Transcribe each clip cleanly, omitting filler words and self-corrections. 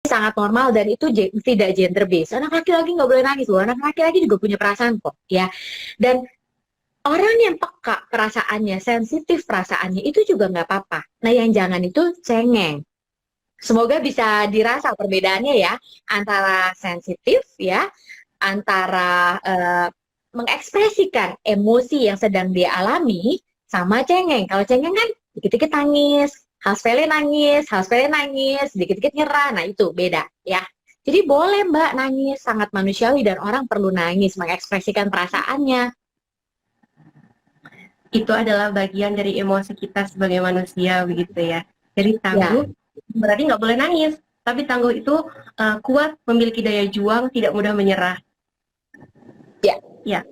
sangat normal dan itu tidak gender based. Anak laki-laki nggak boleh nangis loh. Anak laki-laki juga punya perasaan kok, ya. Dan orang yang peka perasaannya, sensitif perasaannya itu juga nggak apa-apa. Nah, yang jangan itu cengeng. Semoga bisa dirasa perbedaannya ya antara sensitif ya, antara mengekspresikan emosi yang sedang dia alami sama cengeng. Kalau cengeng kan dikit-dikit nangis, hal sepele nangis, dikit-dikit nyerah. Nah, itu beda ya. Jadi boleh Mbak nangis, sangat manusiawi dan orang perlu nangis mengekspresikan perasaannya. Itu adalah bagian dari emosi kita sebagai manusia begitu ya. Jadi Ya, tangguh berarti nggak boleh nangis, tapi tangguh itu kuat, memiliki daya juang, tidak mudah menyerah. ya. Ya.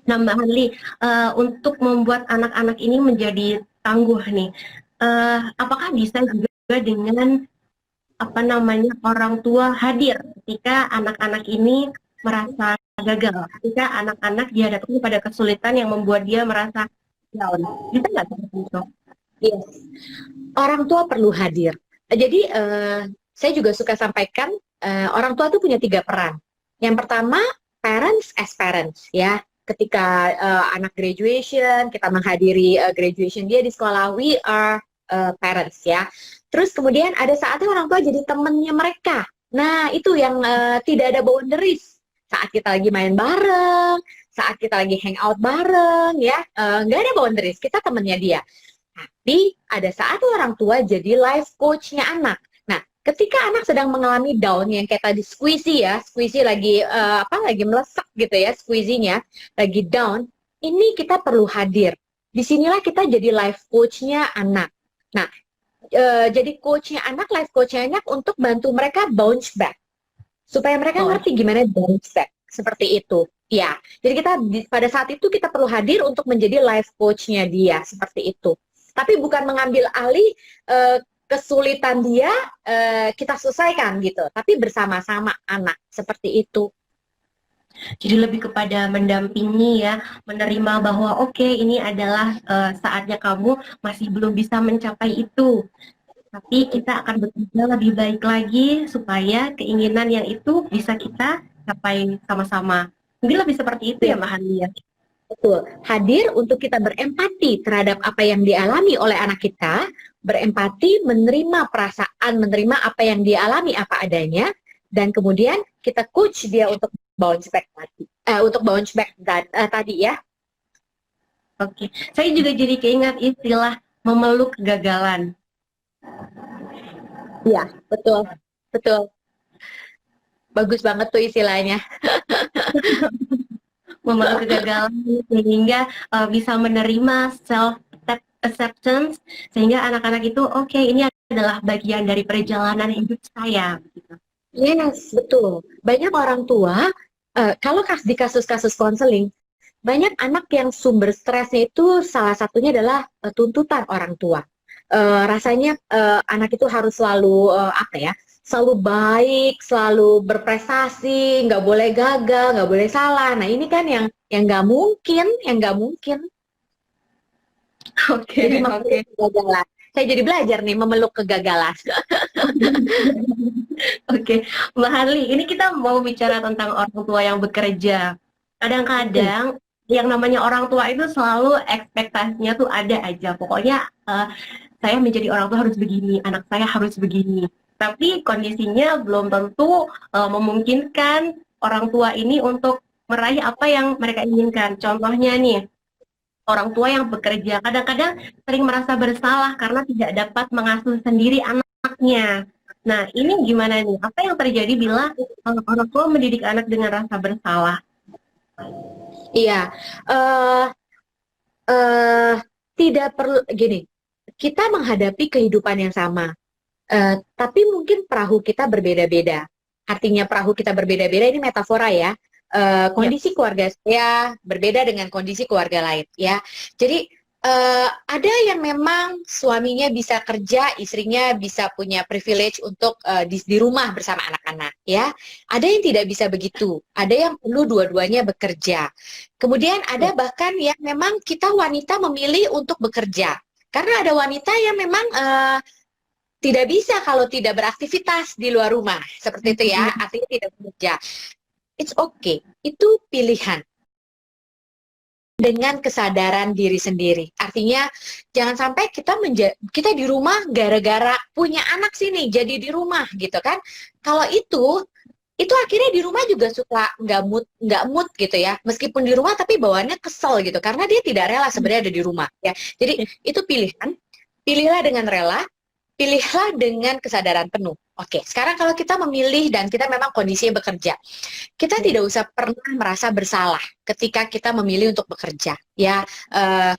Nah, Mbak Hanli, untuk membuat anak-anak ini menjadi tangguh nih, apakah bisa juga dengan apa namanya orang tua hadir ketika anak-anak ini merasa gagal, ketika anak-anak dihadapkan pada kesulitan yang membuat dia merasa down, bisa nggak seperti itu? Yes. Orang tua perlu hadir. Jadi saya juga suka sampaikan orang tua itu punya 3 peran. Yang pertama, parents as parents ya. Ketika anak graduation, kita menghadiri graduation dia di sekolah, we are parents ya. Terus kemudian ada saatnya orang tua jadi temennya mereka. Nah, itu yang tidak ada boundaries. Saat kita lagi main bareng, saat kita lagi hangout bareng ya, nggak ada boundaries. Kita temennya dia. Tapi ada saat orang tua jadi life coach-nya anak. Nah, ketika anak sedang mengalami down yang kayak tadi squeezy ya, squeezy lagi lagi melesak gitu ya, squeezy-nya lagi down, ini kita perlu hadir. Disinilah kita jadi life coach-nya anak. Nah, jadi coach-nya anak, life coach-nya anak untuk bantu mereka bounce back. Supaya mereka Oh, ngerti gimana bounce back. Seperti itu. Ya, jadi kita pada saat itu kita perlu hadir untuk menjadi life coach-nya dia. Seperti itu. Tapi bukan mengambil alih kesulitan dia, kita selesaikan gitu. Tapi bersama-sama anak. Seperti itu. jadi lebih kepada mendampingi ya, menerima bahwa oke, ini adalah saatnya kamu masih belum bisa mencapai itu. Tapi kita akan bekerja lebih baik lagi supaya keinginan yang itu bisa kita capai sama-sama. Mungkin lebih seperti itu ya, Ya, Mbak Hani ya. betul. Hadir untuk kita berempati terhadap apa yang dialami oleh anak kita, berempati, menerima perasaan, menerima apa yang dialami apa adanya, dan kemudian kita coach dia untuk bounce back tadi. Untuk bounce back tadi ya. Oke, saya juga jadi keingat istilah memeluk kegagalan. Iya, betul. Betul. Bagus banget tuh istilahnya. Memeluk kegagalan sehingga bisa menerima self acceptance sehingga anak-anak itu oke, ini adalah bagian dari perjalanan hidup saya gitu. Yes, betul. Banyak orang tua, kalau di kasus-kasus konseling, banyak anak yang sumber stresnya itu salah satunya adalah tuntutan orang tua. Rasanya anak itu harus selalu selalu baik, selalu berprestasi, nggak boleh gagal, nggak boleh salah. Nah ini kan yang nggak mungkin, yang nggak mungkin. Oke, Jadi oke. memeluk kegagalan. Saya jadi belajar nih memeluk kegagalan. Oke, Mbak Harli, ini kita mau bicara tentang orang tua yang bekerja. Kadang-kadang yang namanya orang tua itu selalu ekspektasinya tuh ada aja. Pokoknya saya menjadi orang tua harus begini, anak saya harus begini. Tapi kondisinya belum tentu memungkinkan orang tua ini untuk meraih apa yang mereka inginkan. Contohnya nih, orang tua yang bekerja kadang-kadang sering merasa bersalah karena tidak dapat mengasuh sendiri anaknya. Nah, ini gimana nih? Apa yang terjadi bila orang tua mendidik anak dengan rasa bersalah? Iya, eh eh tidak perlu gini. Kita menghadapi kehidupan yang sama, tapi mungkin perahu kita berbeda-beda. Artinya perahu kita berbeda-beda ini metafora ya. Ya, Kondisi keluarga saya berbeda dengan kondisi keluarga lain ya. Jadi ada yang memang suaminya bisa kerja, istrinya bisa punya privilege untuk di rumah bersama anak-anak ya. Ada yang tidak bisa begitu. Ada yang perlu dua-duanya bekerja. Kemudian ya, ada bahkan yang memang kita wanita memilih untuk bekerja. Karena ada wanita yang memang tidak bisa kalau tidak beraktivitas di luar rumah, seperti itu ya, artinya tidak bekerja. It's okay, itu pilihan dengan kesadaran diri sendiri. Artinya jangan sampai kita di rumah gara-gara punya anak sini jadi di rumah gitu kan. Kalau itu akhirnya di rumah juga suka nggak mood gitu ya. Meskipun di rumah tapi bawaannya kesel gitu karena dia tidak rela sebenarnya ada di rumah ya. Jadi itu pilihan. Pilihlah dengan rela, pilihlah dengan kesadaran penuh. Oke, sekarang kalau kita memilih dan kita memang kondisinya bekerja, kita tidak usah pernah merasa bersalah ketika kita memilih untuk bekerja, ya,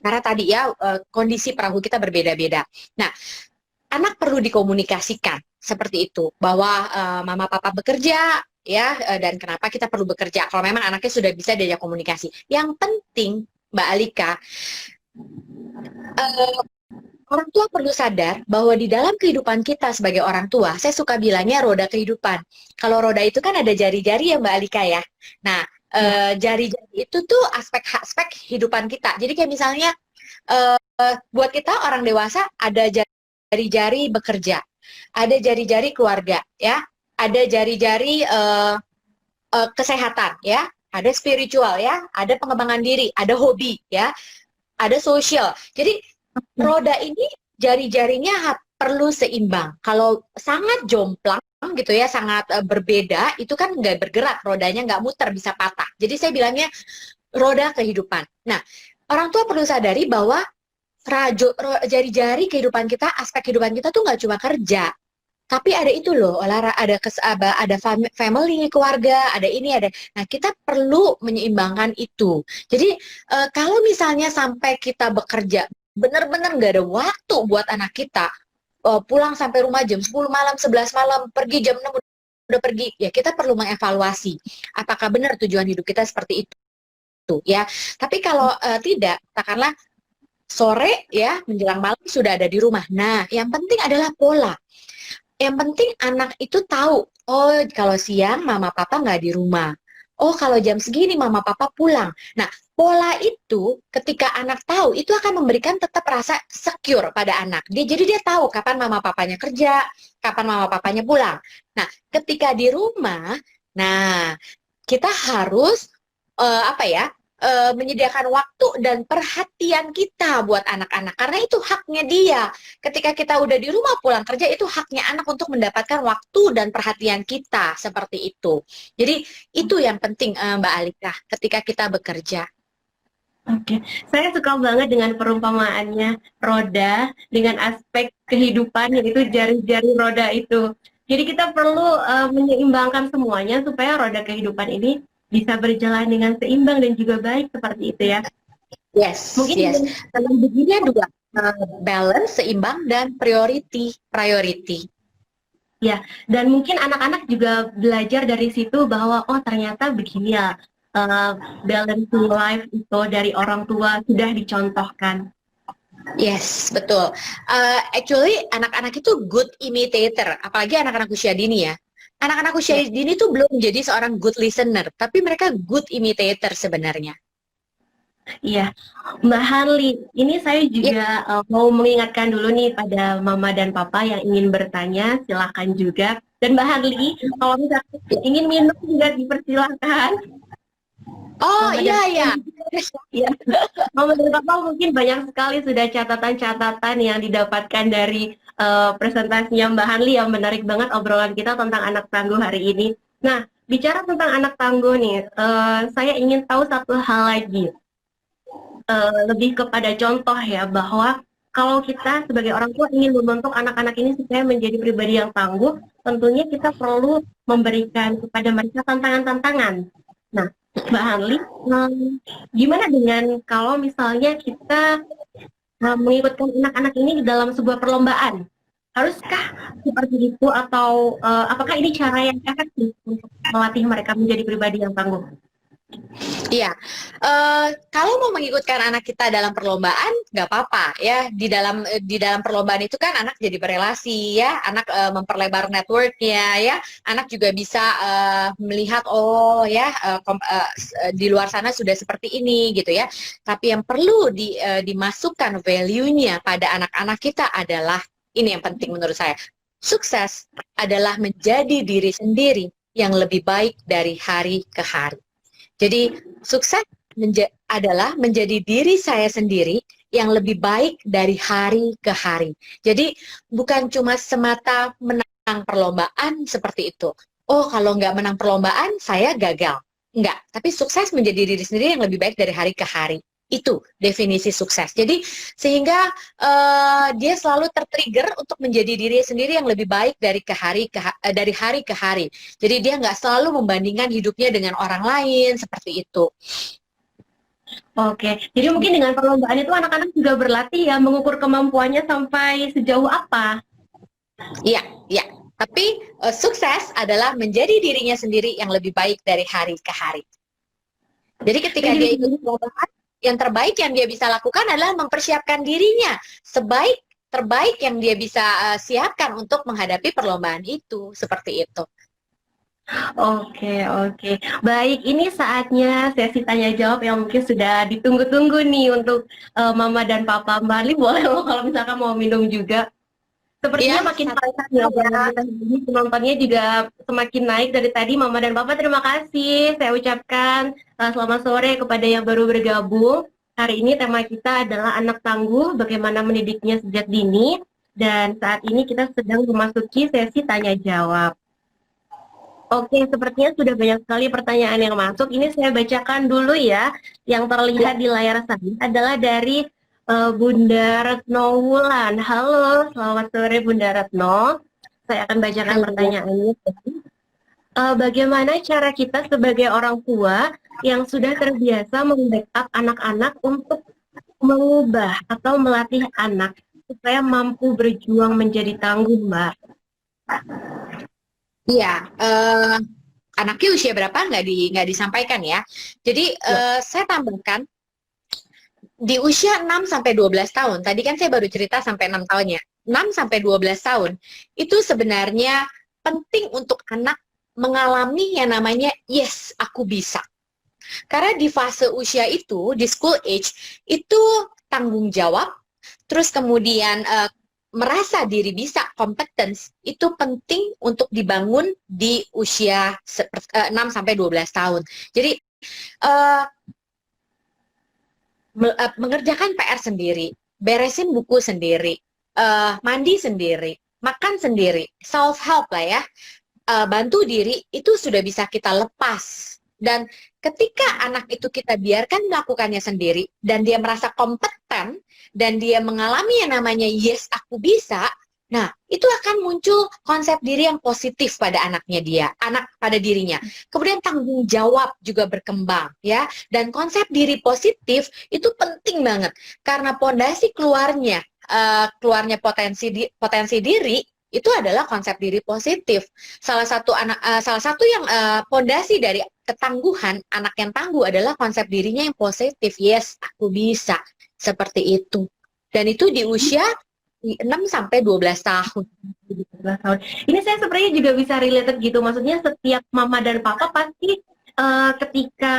karena tadi ya kondisi perahu kita berbeda-beda. Nah, anak perlu dikomunikasikan seperti itu bahwa mama papa bekerja, ya, dan kenapa kita perlu bekerja. Kalau memang anaknya sudah bisa diajak komunikasi, yang penting Mbak Alika, orang tua perlu sadar bahwa di dalam kehidupan kita sebagai orang tua, saya suka bilangnya roda kehidupan. Kalau roda itu kan ada jari-jari ya Mbak Alika ya. Nah, jari-jari itu tuh aspek-aspek kehidupan kita. Jadi kayak misalnya, buat kita orang dewasa ada jari-jari bekerja, ada jari-jari keluarga, ya, ada jari-jari kesehatan, ya, ada spiritual, ya, ada pengembangan diri, ada hobi, ya, ada sosial. Jadi roda ini jari-jarinya perlu seimbang. Kalau sangat jomplang gitu ya, sangat berbeda, itu kan nggak bergerak, rodanya nggak muter, bisa patah. Jadi saya bilangnya roda kehidupan. Nah, orang tua perlu sadari bahwa jari-jari kehidupan kita, aspek kehidupan kita tuh nggak cuma kerja, tapi ada itu loh, ada family, keluarga, ada ini, ada. Nah, kita perlu menyeimbangkan itu. Jadi, kalau misalnya sampai kita bekerja, benar-benar nggak ada waktu buat anak kita, pulang sampai rumah jam 10 malam, 11 malam, pergi jam 6 udah pergi, ya kita perlu mengevaluasi. Apakah benar tujuan hidup kita seperti itu, ya. Tapi kalau tidak, katakanlah sore, ya, menjelang malam sudah ada di rumah. Nah, yang penting adalah pola. Yang penting anak itu tahu, oh kalau siang mama papa nggak di rumah. Oh kalau jam segini mama papa pulang. Nah, pola itu ketika anak tahu, itu akan memberikan tetap rasa secure pada anak. Jadi dia tahu kapan mama papanya kerja, kapan mama papanya pulang. Nah, ketika di rumah, nah kita harus apa ya, menyediakan waktu dan perhatian kita buat anak-anak, karena itu haknya dia. Ketika kita udah di rumah pulang kerja, itu haknya anak untuk mendapatkan waktu dan perhatian kita, seperti itu. Jadi itu yang penting Mbak Alika ketika kita bekerja. Oke, saya suka banget dengan perumpamaannya roda dengan aspek kehidupan, yaitu jari-jari roda itu. Jadi kita perlu menyeimbangkan semuanya supaya roda kehidupan ini bisa berjalan dengan seimbang dan juga baik, seperti itu ya. Yes, Mungkin yes. Dalam begini dua, balance, seimbang, dan priority. Ya, dan mungkin anak-anak juga belajar dari situ bahwa oh ternyata begini ya, balancing life itu dari orang tua sudah dicontohkan. Yes, betul. Actually, anak-anak itu good imitator, apalagi anak-anak usia dini ya. Anak-anak usia dini tuh belum jadi seorang good listener, tapi mereka good imitator sebenarnya. Iya, Mbak Harli, ini saya juga mau mengingatkan dulu nih pada Mama dan Papa yang ingin bertanya, silakan juga. Dan Mbak Harli, kalau misalnya ingin minum juga dipersilakan. Oh Mama iya dan iya. Ya, Mama dan Papa mungkin banyak sekali sudah catatan-catatan yang didapatkan dari presentasinya Mbak Harli yang menarik banget obrolan kita tentang anak tangguh hari ini. Nah, bicara tentang anak tangguh nih, saya ingin tahu satu hal lagi. Lebih kepada contoh ya, bahwa kalau kita sebagai orang tua ingin membentuk anak-anak ini supaya menjadi pribadi yang tangguh, tentunya kita perlu memberikan kepada mereka tantangan-tantangan. Nah, Mbak Hanli, gimana dengan kalau misalnya kita mengikutkan anak-anak ini di dalam sebuah perlombaan? Haruskah seperti itu atau apakah ini cara yang efektif untuk melatih mereka menjadi pribadi yang tangguh? Iya, kalau mau mengikutkan anak kita dalam perlombaan, nggak apa-apa ya. Di dalam perlombaan itu kan anak jadi berelasi ya, anak memperlebar networknya ya, anak juga bisa melihat oh ya di luar sana sudah seperti ini gitu ya. Tapi yang perlu dimasukkan value-nya pada anak-anak kita adalah ini yang penting menurut saya, Sukses adalah menjadi diri sendiri yang lebih baik dari hari ke hari. Jadi sukses adalah menjadi diri saya sendiri yang lebih baik dari hari ke hari. Jadi bukan cuma semata menang perlombaan seperti itu. Oh, kalau nggak menang perlombaan, saya gagal. Enggak, tapi sukses menjadi diri sendiri yang lebih baik dari hari ke hari. Itu definisi sukses. Jadi sehingga dia selalu tertrigger untuk menjadi diri sendiri yang lebih baik dari dari hari ke hari. Jadi dia nggak selalu membandingkan hidupnya dengan orang lain seperti itu. Oke, jadi mungkin dengan perlombaan itu anak-anak juga berlatih ya mengukur kemampuannya sampai sejauh apa? Iya, iya. Tapi sukses adalah menjadi dirinya sendiri yang lebih baik dari hari ke hari. Jadi ketika dia ikut perlombaan, yang terbaik yang dia bisa lakukan adalah mempersiapkan dirinya sebaik terbaik yang dia bisa siapkan untuk menghadapi perlombaan itu, seperti itu. Oke, oke. Baik, ini saatnya sesi tanya jawab yang mungkin sudah ditunggu-tunggu nih untuk Mama dan Papa. Mbak Ali boleh loh kalau misalkan mau minum juga. Sepertinya Ya, makin panjang ya, ini penontonnya juga semakin naik dari tadi. Mama dan Papa, terima kasih. Saya ucapkan selamat sore kepada yang baru bergabung. Hari ini tema kita adalah anak tangguh, bagaimana mendidiknya sejak dini. Dan saat ini kita sedang memasuki sesi tanya jawab. Oke, sepertinya sudah banyak sekali pertanyaan yang masuk. Ini saya bacakan dulu ya. Yang terlihat di layar saya adalah dari Bunda Retno Wulan. Halo, selamat sore Bunda Retno. Saya akan bacakan pertanyaannya. Bagaimana cara kita sebagai orang tua yang sudah terbiasa membackup anak-anak untuk mengubah atau melatih anak supaya mampu berjuang menjadi tangguh, Mbak? Iya, anaknya usia berapa nggak disampaikan ya. Jadi saya tambahkan di usia 6 sampai 12 tahun. Tadi kan saya baru cerita sampai 6 tahun ya. 6 sampai 12 tahun itu sebenarnya penting untuk anak mengalami yang namanya yes, aku bisa. Karena di fase usia itu, di school age, itu tanggung jawab, terus kemudian merasa diri bisa, competence, itu penting untuk dibangun di usia 6 sampai 12 tahun. Jadi mengerjakan PR sendiri, beresin buku sendiri, mandi sendiri, makan sendiri, self help lah ya, bantu diri itu sudah bisa kita lepas. Dan ketika anak itu kita biarkan melakukannya sendiri dan dia merasa kompeten dan dia mengalami yang namanya yes aku bisa, nah itu akan muncul konsep diri yang positif pada anak pada dirinya. Kemudian tanggung jawab juga berkembang ya, dan konsep diri positif itu penting banget karena pondasi keluarnya potensi diri itu adalah konsep diri positif. Salah satu yang pondasi dari ketangguhan anak yang tangguh adalah konsep dirinya yang positif. Yes, aku bisa. Seperti itu. Dan itu di usia 6 sampai 12 tahun. 12 tahun. Ini saya sebenarnya juga bisa related gitu. Maksudnya setiap mama dan papa pasti ketika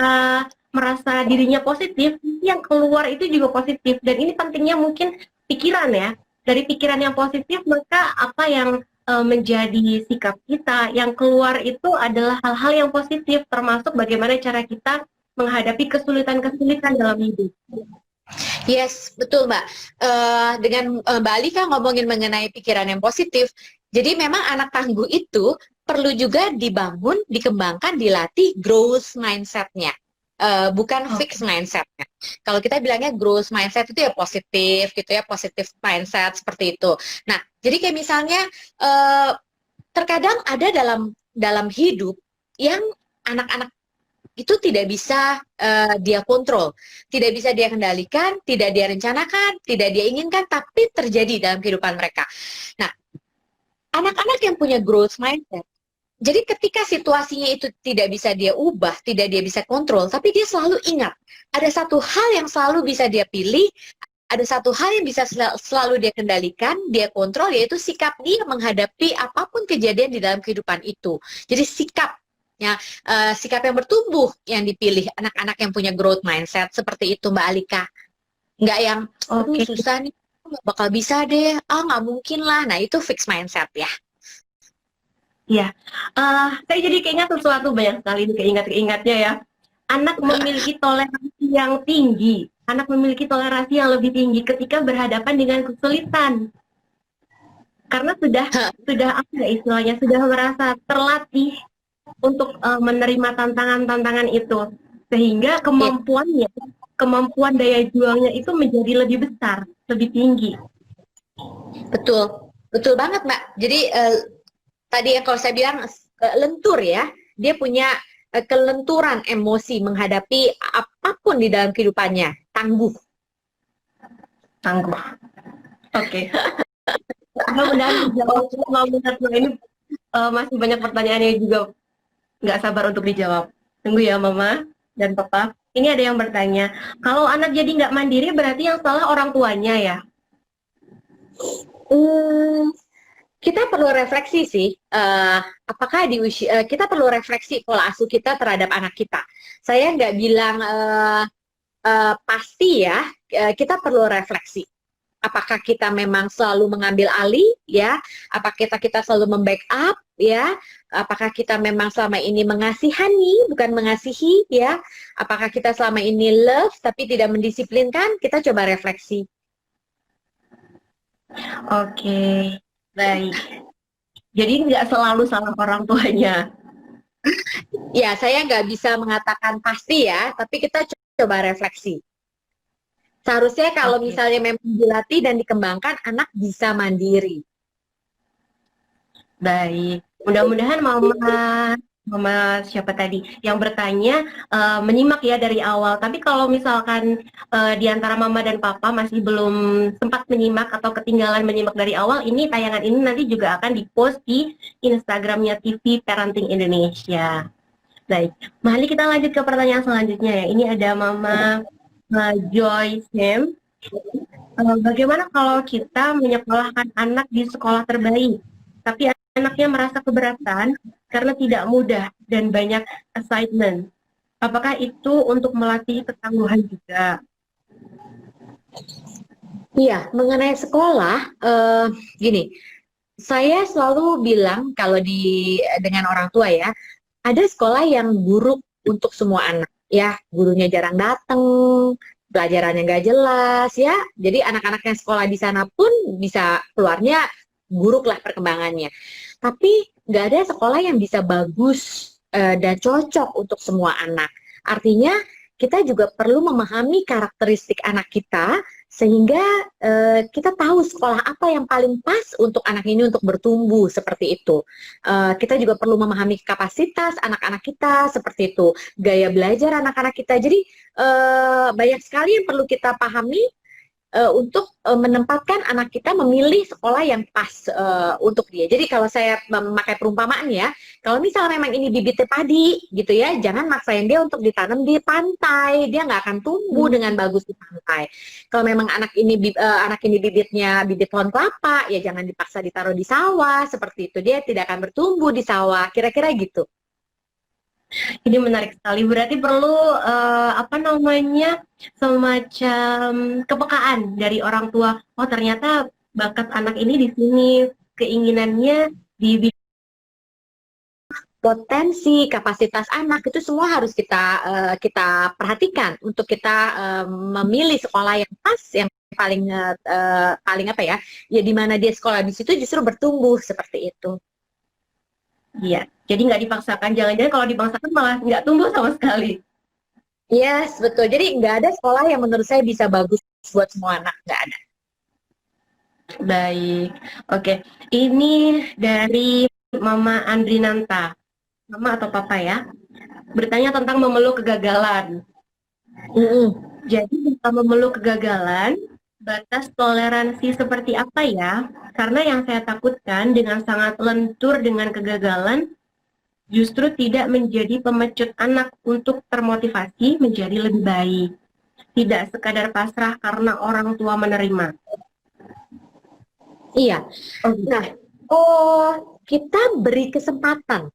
merasa dirinya positif, yang keluar itu juga positif. Dan ini pentingnya mungkin pikiran ya. Dari pikiran yang positif, maka apa yang menjadi sikap kita, yang keluar itu adalah hal-hal yang positif, termasuk bagaimana cara kita menghadapi kesulitan-kesulitan dalam hidup. Yes, betul Mbak. Dengan Mbak Ali kan ngomongin mengenai pikiran yang positif, jadi memang anak tangguh itu perlu juga dibangun, dikembangkan, dilatih growth mindset-nya. Bukan fixed mindset-nya. Kalau kita bilangnya growth mindset itu ya positif gitu ya, positif mindset seperti itu. Nah, jadi kayak misalnya terkadang ada dalam hidup yang anak-anak itu tidak bisa dia kontrol, tidak bisa dia kendalikan, tidak dia rencanakan, tidak dia inginkan, tapi terjadi dalam kehidupan mereka. Nah, anak-anak yang punya growth mindset, jadi ketika situasinya itu tidak bisa dia ubah, tidak dia bisa kontrol, tapi dia selalu ingat, ada satu hal yang selalu bisa dia pilih, ada satu hal yang bisa selalu dia kendalikan, dia kontrol, yaitu sikap dia menghadapi apapun kejadian di dalam kehidupan itu. Jadi sikapnya, sikap yang bertumbuh yang dipilih anak-anak yang punya growth mindset, seperti itu Mbak Alika. Nggak yang, susah nih, bakal bisa deh, nggak mungkin lah. Nah itu fixed mindset ya. Ya, saya jadi keingat sesuatu banyak sekali nih keingat-keingatnya ya. Anak memiliki toleransi yang tinggi, anak memiliki toleransi yang lebih tinggi ketika berhadapan dengan kesulitan. Karena sudah apa ya istilahnya, sudah merasa terlatih untuk menerima tantangan-tantangan itu, sehingga Iya, kemampuan daya juangnya itu menjadi lebih besar, lebih tinggi. betul. Betul banget, Mbak. Jadi tadi yang kalau saya bilang lentur ya, dia punya kelenturan emosi menghadapi apapun di dalam kehidupannya, tangguh. Tangguh. Oke. Mudah-mudahan dijawab. Mau ini masih banyak pertanyaan yang juga nggak sabar untuk dijawab. Tunggu ya Mama dan Papa. Ini ada yang bertanya, kalau anak jadi nggak mandiri berarti yang salah orang tuanya ya? Hmm, kita perlu refleksi sih, apakah di usia kita perlu refleksi pola asuh kita terhadap anak kita. Saya nggak bilang pasti ya, kita perlu refleksi. Apakah kita memang selalu mengambil alih ya? Apakah kita selalu membackup ya? Apakah kita memang selama ini mengasihani bukan mengasihi ya? Apakah kita selama ini love tapi tidak mendisiplinkan? Kita coba refleksi. Oke, baik. Jadi nggak selalu salah orang tuanya. Ya, saya nggak bisa mengatakan pasti ya, tapi kita coba refleksi. Seharusnya kalau Oke, misalnya memang dilatih dan dikembangkan, anak bisa mandiri. baik. Mudah-mudahan Mama siapa tadi yang bertanya menyimak ya dari awal. Tapi kalau misalkan di antara Mama dan Papa masih belum sempat menyimak atau ketinggalan menyimak dari awal, ini tayangan ini nanti juga akan dipost di Instagramnya TV Parenting Indonesia. Baik, Mahali kita lanjut ke pertanyaan selanjutnya ya. Ini ada Mama Joy Sam. Bagaimana kalau kita menyekolahkan anak di sekolah terbaik, tapi anaknya merasa keberatan karena tidak mudah dan banyak assignment? Apakah itu untuk melatih ketangguhan juga? Iya, mengenai sekolah, gini, saya selalu bilang kalau dengan orang tua ya, ada sekolah yang buruk untuk semua anak, ya, gurunya jarang datang, pelajarannya nggak jelas, ya, jadi anak-anak yang sekolah di sana pun bisa keluarnya buruk lah perkembangannya. Tapi nggak ada sekolah yang bisa bagus dan cocok untuk semua anak. Artinya kita juga perlu memahami karakteristik anak kita sehingga kita tahu sekolah apa yang paling pas untuk anak ini untuk bertumbuh seperti itu. Kita juga perlu memahami kapasitas anak-anak kita seperti itu, gaya belajar anak-anak kita. Jadi banyak sekali yang perlu kita pahami untuk menempatkan anak kita memilih sekolah yang pas untuk dia. Jadi kalau saya memakai perumpamaan ya, kalau misalnya memang ini bibitnya padi gitu ya, jangan maksain dia untuk ditanam di pantai, dia nggak akan tumbuh dengan bagus di pantai. Kalau memang anak ini bibitnya bibit pohon kelapa, ya jangan dipaksa ditaruh di sawah seperti itu, dia tidak akan bertumbuh di sawah, kira-kira gitu. Ini menarik sekali. Berarti perlu apa namanya semacam kepekaan dari orang tua. Oh ternyata bakat anak ini di sini, keinginannya di Potensi, kapasitas anak itu semua harus kita perhatikan untuk kita memilih sekolah yang pas, yang paling apa ya, ya di mana dia sekolah di situ justru bertumbuh seperti itu. Iya, jadi nggak dipaksakan. Jangan-jangan kalau dipaksakan malah nggak tumbuh sama sekali. Yes, betul. Jadi nggak ada sekolah yang menurut saya bisa bagus buat semua anak, nggak ada. Baik, oke. Ini dari Mama Andrinanta, Mama atau Papa ya, bertanya tentang memeluk kegagalan. Mm-mm. Jadi jika memeluk kegagalan, batas toleransi seperti apa ya? Karena yang saya takutkan dengan sangat lentur dengan kegagalan, justru tidak menjadi pemecut anak untuk termotivasi menjadi lebih baik. Tidak sekadar pasrah karena orang tua menerima. Iya. Oh, Nah, kita beri kesempatan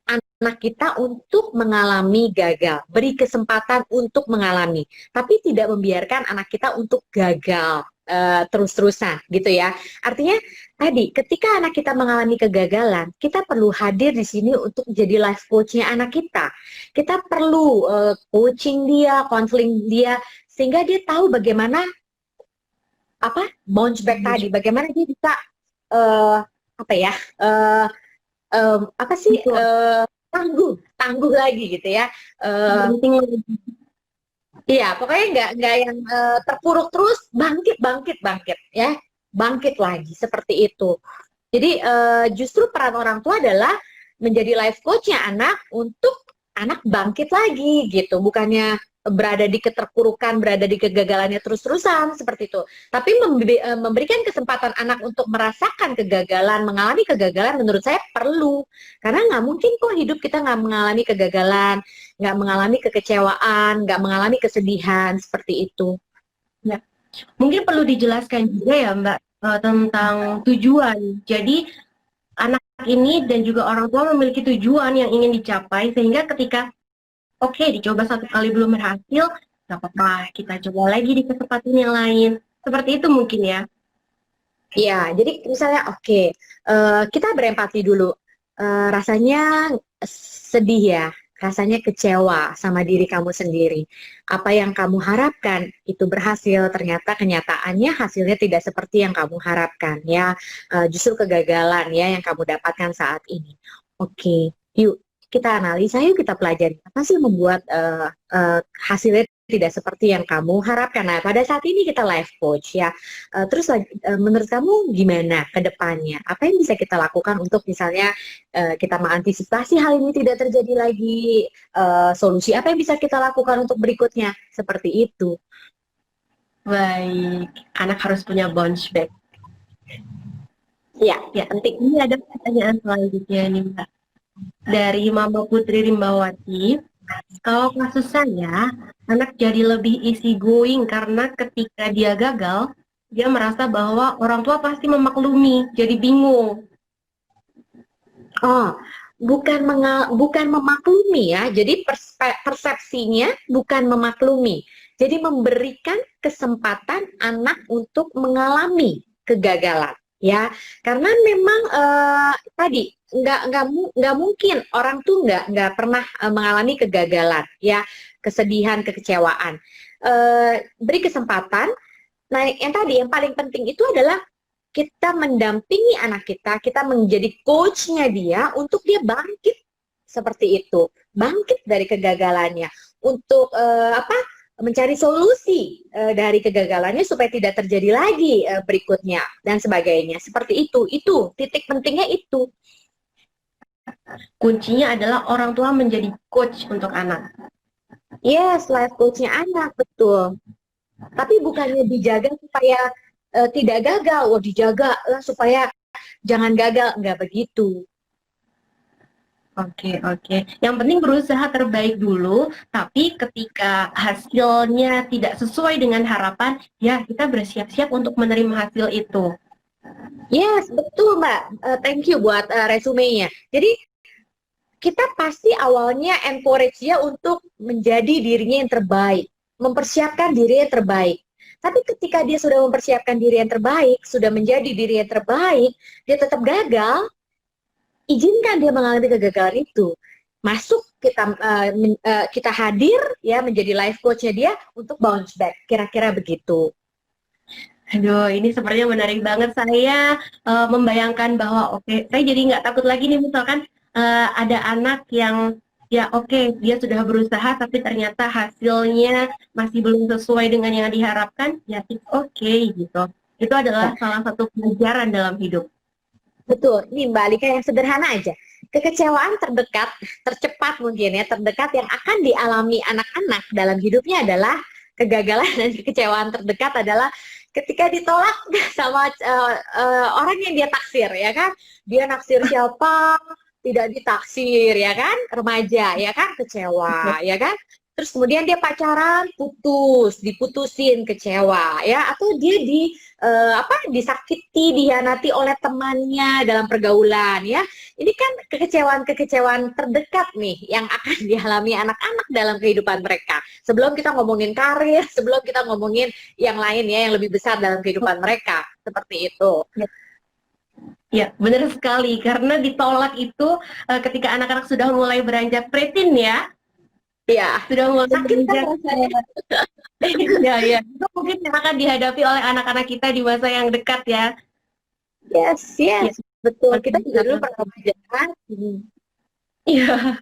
anak kita untuk mengalami gagal, beri kesempatan untuk mengalami, tapi tidak membiarkan anak kita untuk gagal. terus-terusan gitu ya. Artinya tadi ketika anak kita mengalami kegagalan, kita perlu hadir di sini untuk jadi life coach-nya anak kita. Kita perlu coaching dia, konseling dia, sehingga dia tahu bagaimana bounce back tadi, bagaimana dia bisa uh, apa ya uh, apa sih Betul. tangguh lagi gitu ya. Penting. Iya, pokoknya nggak yang terpuruk terus, bangkit bangkit bangkit ya, bangkit lagi seperti itu. Jadi justru peran orang tua adalah menjadi life coach-nya anak untuk anak bangkit lagi gitu, bukannya berada di keterpurukan, berada di kegagalannya terus-terusan seperti itu. Tapi memberikan kesempatan anak untuk merasakan kegagalan, mengalami kegagalan menurut saya perlu. Karena nggak mungkin kok hidup kita nggak mengalami kegagalan, nggak mengalami kekecewaan, nggak mengalami kesedihan seperti itu. Ya. Mungkin perlu dijelaskan juga ya Mbak tentang tujuan. Jadi anak ini dan juga orang tua memiliki tujuan yang ingin dicapai sehingga ketika oke, dicoba satu kali belum berhasil, nggak apa-apa, kita coba lagi di kesempatan yang lain. Seperti itu mungkin ya. Ya, jadi misalnya kita berempati dulu. Rasanya sedih ya, rasanya kecewa sama diri kamu sendiri. Apa yang kamu harapkan itu berhasil, ternyata kenyataannya hasilnya tidak seperti yang kamu harapkan ya. Justru kegagalan ya yang kamu dapatkan saat ini. Oke, yuk kita analisa, yuk kita pelajari apa sih membuat hasilnya tidak seperti yang kamu harapkan. Nah, pada saat ini kita life coach ya. Terus menurut kamu gimana ke depannya? Apa yang bisa kita lakukan untuk misalnya kita mengantisipasi hal ini tidak terjadi lagi? Solusi apa yang bisa kita lakukan untuk berikutnya? Seperti itu. Baik, anak harus punya bounce back. Ya, Ya, penting. ini ada pertanyaan selanjutnya nih Mbak. Dari Mama Putri Rimbawati, kalau kasus saya, anak jadi lebih easy going karena ketika dia gagal, dia merasa bahwa orang tua pasti memaklumi, jadi bingung. Oh, bukan memaklumi ya. Jadi persepsinya bukan memaklumi. Jadi memberikan kesempatan anak untuk mengalami kegagalan, ya. Karena memang tadi nggak mungkin orang tuh nggak pernah mengalami kegagalan, ya, kesedihan, kekecewaan. Beri kesempatan. Nah, yang tadi yang paling penting itu adalah kita mendampingi anak kita menjadi coachnya dia untuk dia bangkit seperti itu, bangkit dari kegagalannya untuk mencari solusi dari kegagalannya supaya tidak terjadi lagi berikutnya dan sebagainya. Seperti itu titik pentingnya itu. Kuncinya adalah orang tua menjadi coach untuk anak. Yes, life coachnya anak, betul. Tapi bukannya dijaga supaya tidak gagal, dijaga supaya jangan gagal, nggak begitu. Oke. Yang penting berusaha terbaik dulu, tapi ketika hasilnya tidak sesuai dengan harapan, ya kita bersiap-siap untuk menerima hasil itu. Yes, betul Mbak. Thank you buat resumenya. Jadi kita pasti awalnya encourage dia untuk menjadi dirinya yang terbaik, mempersiapkan diri yang terbaik. Tapi ketika dia sudah mempersiapkan diri yang terbaik, sudah menjadi diri yang terbaik, dia tetap gagal, izinkan dia mengalami kegagalan itu. Masuk kita hadir ya menjadi life coach-nya dia untuk bounce back. Kira-kira begitu. Aduh, ini sepertinya menarik banget. Saya membayangkan bahwa saya jadi nggak takut lagi nih misalkan ada anak yang ya dia sudah berusaha tapi ternyata hasilnya masih belum sesuai dengan yang diharapkan, ya it's okay gitu. Itu adalah salah satu pelajaran dalam hidup. Betul, ini Mbak Alika yang sederhana aja. Kekecewaan terdekat, tercepat mungkin ya, terdekat yang akan dialami anak-anak dalam hidupnya adalah kegagalan dan kekecewaan terdekat adalah ketika ditolak sama orang yang dia taksir, ya kan? Dia naksir siapa, tidak ditaksir, ya kan? Remaja, ya kan? Kecewa, ya kan? terus kemudian dia pacaran, diputusin, kecewa, ya, atau dia disakiti, dihianati oleh temannya dalam pergaulan, ya. Ini kan kekecewaan-kekecewaan terdekat nih yang akan dialami anak-anak dalam kehidupan mereka. Sebelum kita ngomongin karir, sebelum kita ngomongin yang lain ya, yang lebih besar dalam kehidupan mereka, seperti itu. Ya, benar sekali. Karena ditolak itu ketika anak-anak sudah mulai beranjak preteen ya, Iya, sudah mulai sakit kan beranjak. rasanya? Ya, ya. Itu mungkin yang akan dihadapi oleh anak-anak kita di masa yang dekat ya. Yes, Ya, betul. Kita juga dulu pernah belajar. Iya.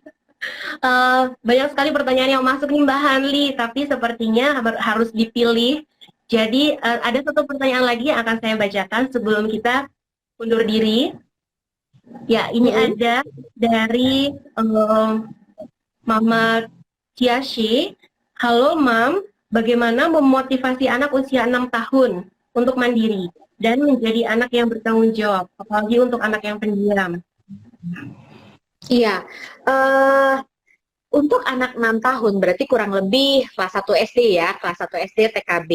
Banyak sekali pertanyaan yang masuk nih Mbak Hanli, tapi sepertinya harus dipilih. Jadi ada satu pertanyaan lagi yang akan saya bacakan sebelum kita undur diri. Ya, ini ada dari Mama Ciashi. Halo Mam, bagaimana memotivasi anak usia 6 tahun untuk mandiri dan menjadi anak yang bertanggung jawab, apalagi untuk anak yang pendiam? Iya, untuk anak 6 tahun berarti kurang lebih kelas 1 SD ya, kelas 1 SD TKB.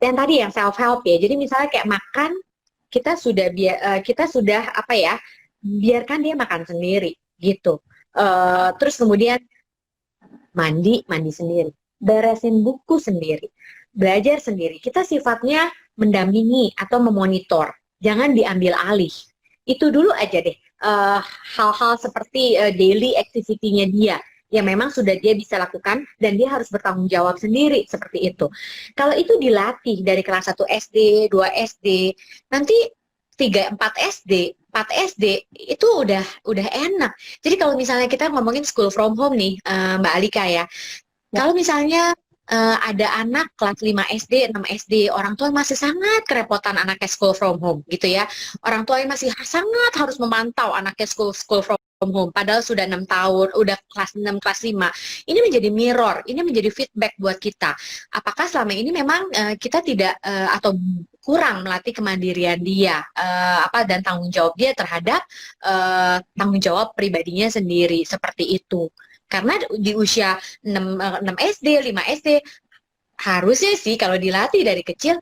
Dan tadi yang self help ya. Jadi misalnya kayak makan, kita sudah apa ya, biarkan dia makan sendiri gitu. Terus kemudian mandi sendiri, beresin buku sendiri, belajar sendiri. Kita sifatnya mendampingi atau memonitor, jangan diambil alih. Itu dulu aja deh, hal-hal seperti daily activity-nya dia yang memang sudah dia bisa lakukan dan dia harus bertanggung jawab sendiri seperti itu. Kalau itu dilatih dari kelas 1 SD, 2 SD, nanti 3, 4 SD, 4 SD itu udah enak. Jadi kalau misalnya kita ngomongin school from home nih, Mbak Alika ya. Kalau misalnya ada anak kelas 5 SD, 6 SD, orang tua masih sangat kerepotan anaknya school from home gitu ya. Orang tuanya masih sangat harus memantau anaknya school from home, padahal sudah 6 tahun, udah kelas 6, kelas 5. Ini menjadi mirror, ini menjadi feedback buat kita. Apakah selama ini memang kita tidak atau kurang melatih kemandirian dia dan tanggung jawab dia terhadap tanggung jawab pribadinya sendiri, seperti itu. Karena di usia 6 SD, 5 SD, harusnya sih kalau dilatih dari kecil,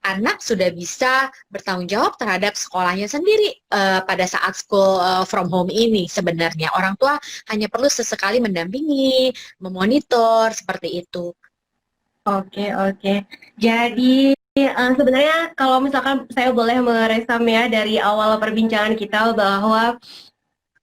anak sudah bisa bertanggung jawab terhadap sekolahnya sendiri pada saat school from home ini sebenarnya. Orang tua hanya perlu sesekali mendampingi, memonitor, seperti itu. Oke. Jadi sebenarnya kalau misalkan saya boleh meresum ya dari awal perbincangan kita bahwa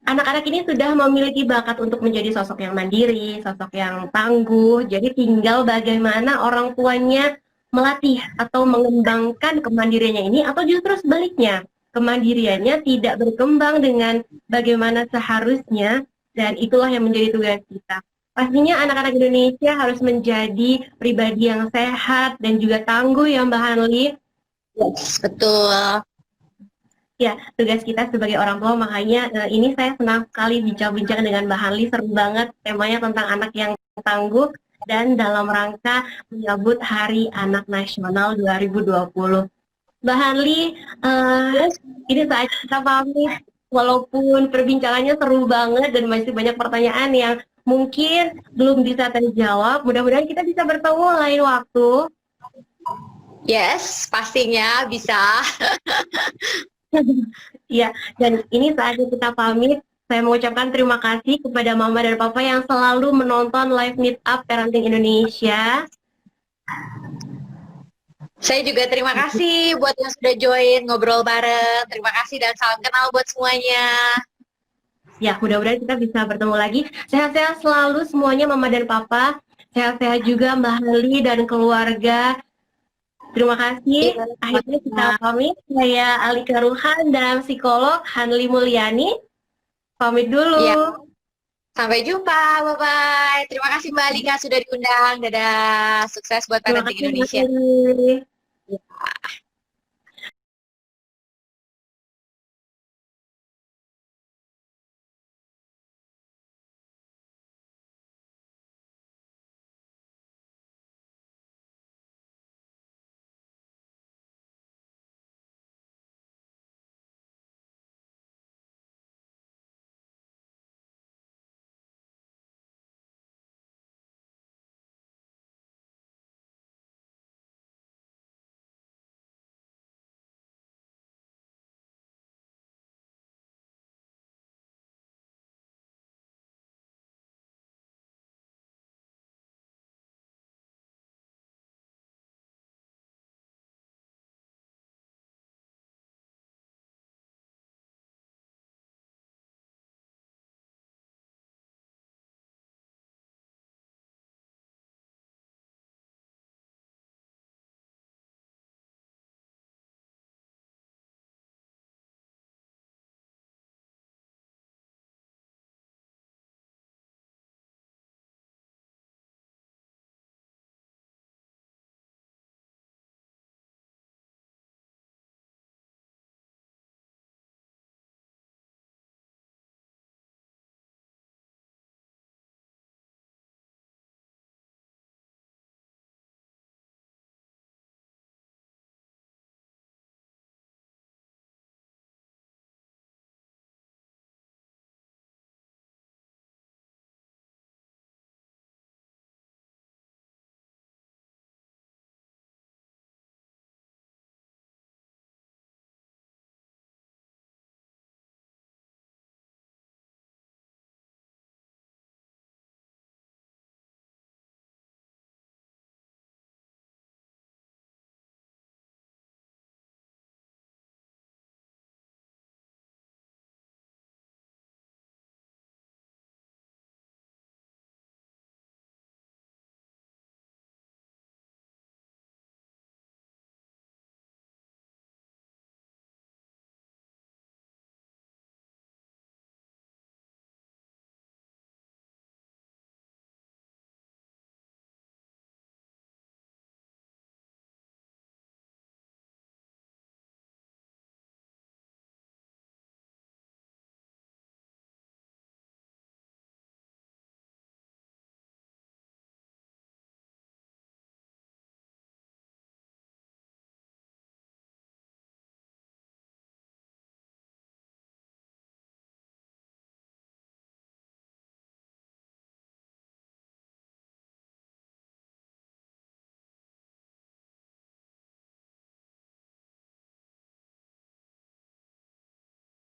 anak-anak ini sudah memiliki bakat untuk menjadi sosok yang mandiri, sosok yang tangguh. Jadi tinggal bagaimana orang tuanya melatih atau mengembangkan kemandiriannya ini, atau justru sebaliknya, kemandiriannya tidak berkembang dengan bagaimana seharusnya, dan itulah yang menjadi tugas kita. Pastinya anak-anak Indonesia harus menjadi pribadi yang sehat dan juga tangguh ya Mbak Hanli. Yes, betul. Ya, tugas kita sebagai orang tua, makanya ini saya senang sekali bincang-bincang dengan Mbak Hanli, seru banget temanya tentang anak yang tangguh dan dalam rangka menyambut Hari Anak Nasional 2020. Mbak Hanli, ini saat kita pamit, walaupun perbincangannya seru banget dan masih banyak pertanyaan yang mungkin belum bisa terjawab, mudah-mudahan kita bisa bertemu lain waktu. Yes, pastinya bisa. Ya, dan ini saatnya kita pamit. Saya mengucapkan terima kasih kepada Mama dan Papa yang selalu menonton live Meetup Parenting Indonesia. Saya juga terima kasih buat yang sudah join ngobrol bareng. Terima kasih dan salam kenal buat semuanya. Ya, mudah-mudahan kita bisa bertemu lagi. Sehat-sehat selalu semuanya Mama dan Papa. Sehat-sehat juga Mbak Hanli dan keluarga. Terima kasih. Akhirnya kita pamit. Saya Alika Ruhan dan psikolog Hanli Mulyani. Pamit dulu. Ya. Sampai jumpa. Bye-bye. Terima kasih Mbak Alika sudah diundang. Dadah. Sukses buat Parenting Indonesia. Terima kasih. Ya.